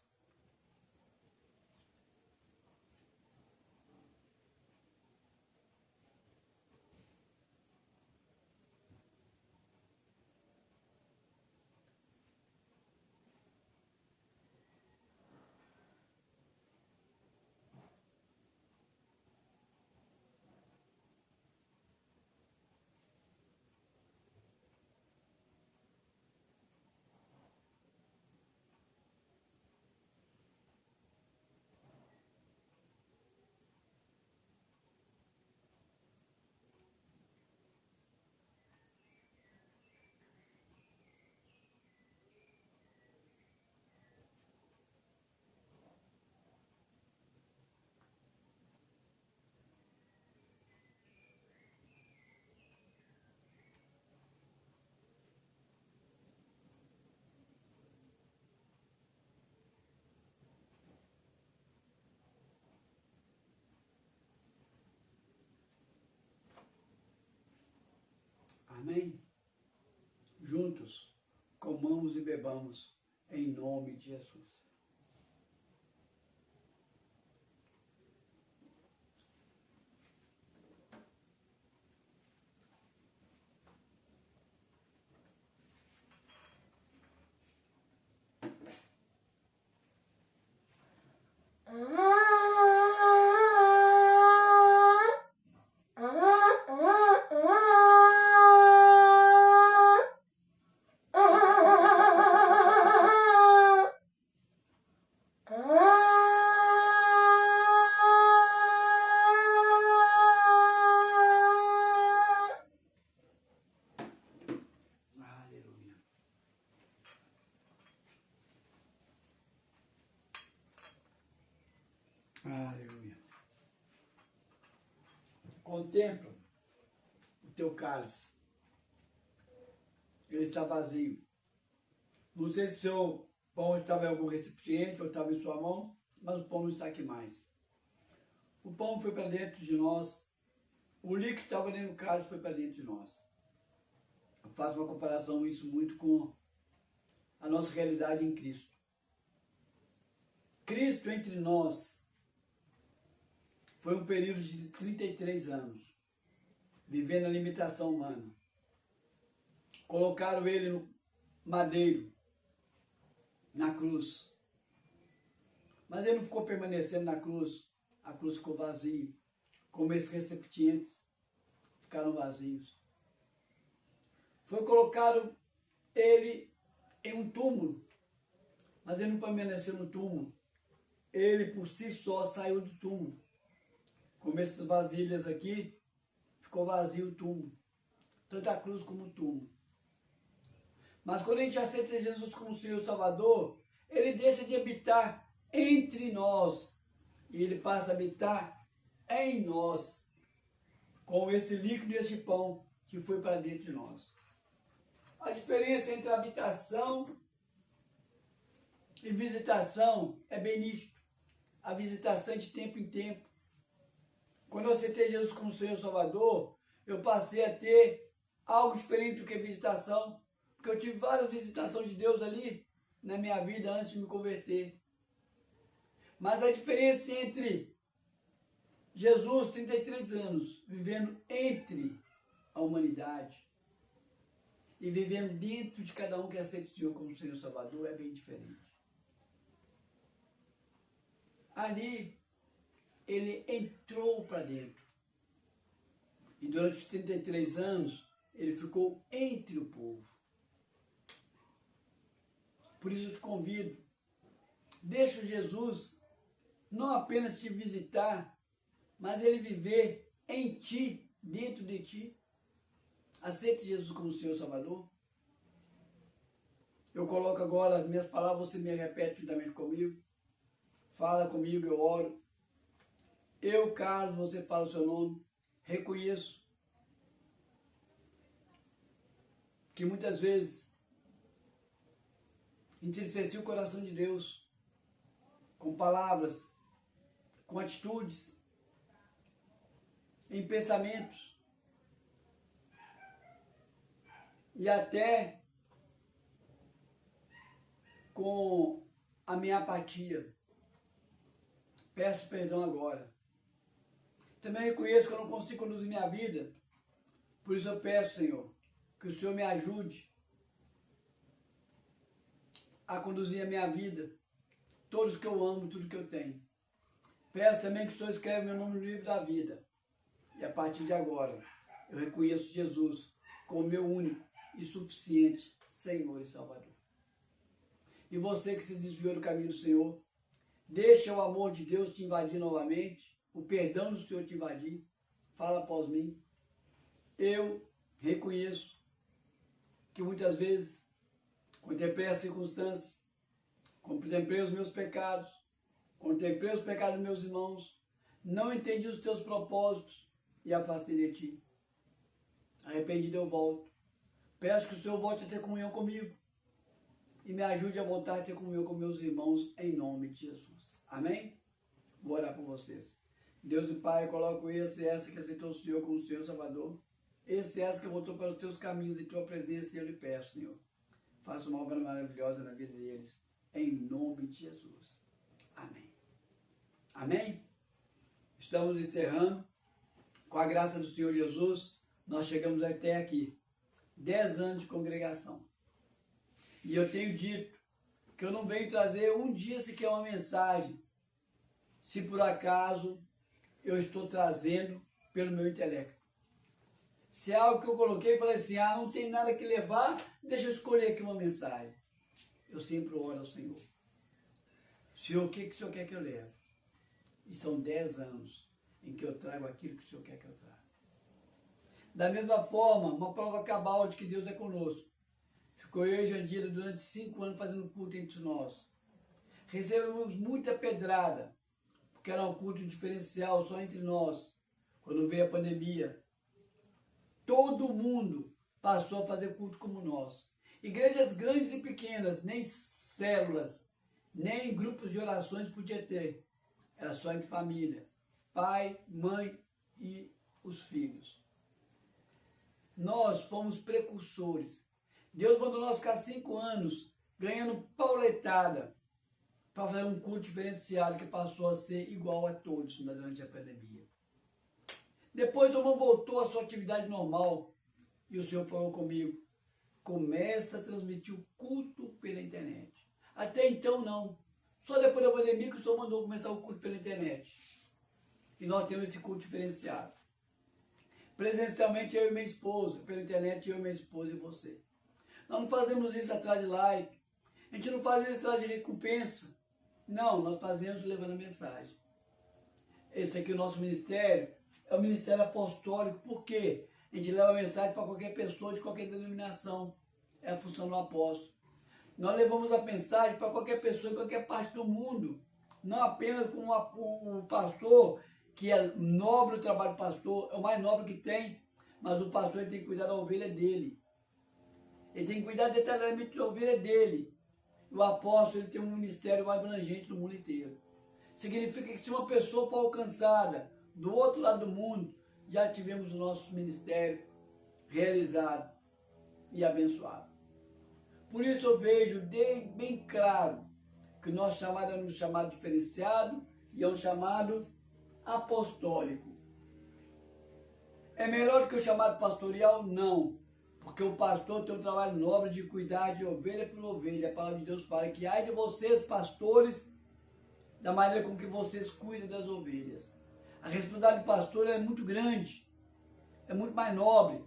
Amém? Juntos, comamos e bebamos em nome de Jesus. Contempla o teu cálice. Ele está vazio. Não sei se o seu pão estava em algum recipiente ou estava em sua mão, mas o pão não está aqui mais. O pão foi para dentro de nós. O líquido que estava dentro do cálice foi para dentro de nós. Eu faço uma comparação isso muito com a nossa realidade em Cristo. Cristo entre nós foi um período de 33 anos, vivendo a limitação humana. Colocaram ele no madeiro, na cruz. Mas ele não ficou permanecendo na cruz. A cruz ficou vazia. Como esses recipientes ficaram vazios. Foi colocado ele em um túmulo. Mas ele não permaneceu no túmulo. Ele por si só saiu do túmulo. Como essas vasilhas aqui, ficou vazio o túmulo. Tanto a cruz como o túmulo. Mas quando a gente aceita Jesus como Senhor e Salvador, ele deixa de habitar entre nós. E ele passa a habitar em nós. Com esse líquido e esse pão que foi para dentro de nós. A diferença entre habitação e visitação é bem nisto. A visitação é de tempo em tempo. Quando eu aceitei Jesus como Senhor e Salvador, eu passei a ter algo diferente do que visitação. Porque eu tive várias visitações de Deus ali na minha vida antes de me converter. Mas a diferença entre Jesus, 33 anos, vivendo entre a humanidade e vivendo dentro de cada um que aceita o Senhor como Senhor e Salvador é bem diferente. Ali, ele entrou para dentro. E durante os 33 anos, ele ficou entre o povo. Por isso eu te convido, deixa Jesus não apenas te visitar, mas ele viver em ti, dentro de ti. Aceite Jesus como Senhor e Salvador. Eu coloco agora as minhas palavras, você me repete juntamente comigo. Fala comigo, eu oro. Eu, Carlos, você fala o seu nome. Reconheço que muitas vezes entristeci o coração de Deus com palavras, com atitudes, em pensamentos e até com a minha apatia. Peço perdão agora. Também reconheço que eu não consigo conduzir minha vida, por isso eu peço, Senhor, que o Senhor me ajude a conduzir a minha vida, todos que eu amo, tudo que eu tenho. Peço também que o Senhor escreva meu nome no livro da vida. E a partir de agora, eu reconheço Jesus como meu único e suficiente Senhor e Salvador. E você que se desviou do caminho do Senhor, deixa o amor de Deus te invadir novamente, o perdão do Senhor te invadir. Fala após mim. Eu reconheço que muitas vezes contemplei as circunstâncias, contemplei os meus pecados, contemplei os pecados dos meus irmãos, não entendi os teus propósitos e afastei de ti. Arrependido eu volto. Peço que o Senhor volte a ter comunhão comigo e me ajude a voltar a ter comunhão com meus irmãos em nome de Jesus. Amém? Vou orar por vocês. Deus e Pai, eu coloco esse e essa que aceitou o Senhor como Senhor Salvador. Esse e essa que voltou pelos teus caminhos e tua presença, e eu lhe peço, Senhor, faça uma obra maravilhosa na vida deles. Em nome de Jesus. Amém. Amém? Estamos encerrando. Com a graça do Senhor Jesus, nós chegamos até aqui. 10 anos de congregação. E eu tenho dito que eu não venho trazer um dia sequer uma mensagem, se por acaso eu estou trazendo pelo meu intelecto. Se é algo que eu coloquei e falei assim, não tem nada que levar, deixa eu escolher aqui uma mensagem. Eu sempre oro ao Senhor. Senhor, o que o Senhor quer que eu leve? E são 10 anos em que eu trago aquilo que o Senhor quer que eu traga. Da mesma forma, uma prova cabal de que Deus é conosco. Ficou eu e Jandira durante 5 anos fazendo culto entre nós. Recebemos muita pedrada, porque era um culto diferencial só entre nós. quando veio a pandemia, todo mundo passou a fazer culto como nós. Igrejas grandes e pequenas, nem células, nem grupos de orações podia ter. Era só em família. Pai, mãe e os filhos. Nós fomos precursores. Deus mandou nós ficar 5 anos ganhando pauletada para fazer um culto diferenciado que passou a ser igual a todos durante a pandemia. Depois o irmão voltou à sua atividade normal e o Senhor falou comigo, começa a transmitir o culto pela internet. Até então não. Só depois da pandemia que o Senhor mandou começar o culto pela internet. E nós temos esse culto diferenciado. Presencialmente eu e minha esposa, pela internet eu e minha esposa e você. Nós não fazemos isso atrás de like. A gente não faz isso atrás de recompensa. Não, nós fazemos levando a mensagem. Esse aqui é o nosso ministério, é o ministério apostólico. Por quê? A gente leva a mensagem para qualquer pessoa de qualquer denominação. É a função do apóstolo. Nós levamos a mensagem para qualquer pessoa em qualquer parte do mundo. Não apenas com o pastor, que é nobre o trabalho do pastor, é o mais nobre que tem, mas o pastor ele tem que cuidar da ovelha dele. Ele tem que cuidar detalhadamente da ovelha dele. O apóstolo ele tem um ministério mais abrangente no mundo inteiro. Significa que se uma pessoa for alcançada do outro lado do mundo, já tivemos o nosso ministério realizado e abençoado. Por isso eu vejo bem claro que o nosso chamado é um chamado diferenciado e é um chamado apostólico. É melhor do que o chamado pastoral? Não. Porque o pastor tem um trabalho nobre de cuidar de ovelha por ovelha. A palavra de Deus fala que ai de vocês, pastores, da maneira com que vocês cuidam das ovelhas. A responsabilidade do pastor é muito grande, é muito mais nobre.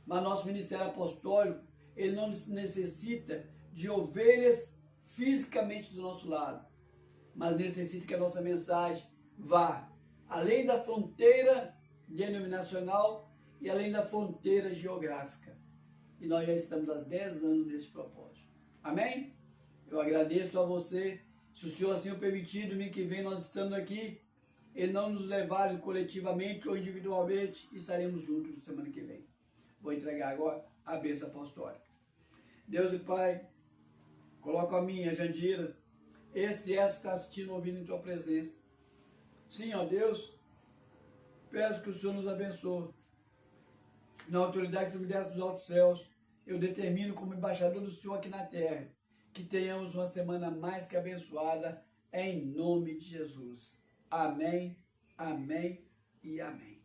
Mas nosso ministério apostólico, ele não necessita de ovelhas fisicamente do nosso lado, mas necessita que a nossa mensagem vá além da fronteira denominacional e além da fronteira geográfica. E nós já estamos há 10 anos nesse propósito. Amém? Eu agradeço a você. Se o Senhor assim o permitir, domingo que vem nós estamos aqui. Ele não nos levar coletivamente ou individualmente e estaremos juntos na semana que vem. Vou entregar agora a bênção apostólica. Deus e Pai, coloca a minha, a Jandira, esse e essa que está assistindo, ouvindo em Tua presença. Sim, ó Deus, peço que o Senhor nos abençoe. Na autoridade que Tu me deste dos altos céus, eu determino como embaixador do Senhor aqui na terra, que tenhamos uma semana mais que abençoada, em nome de Jesus. Amém, amém e amém.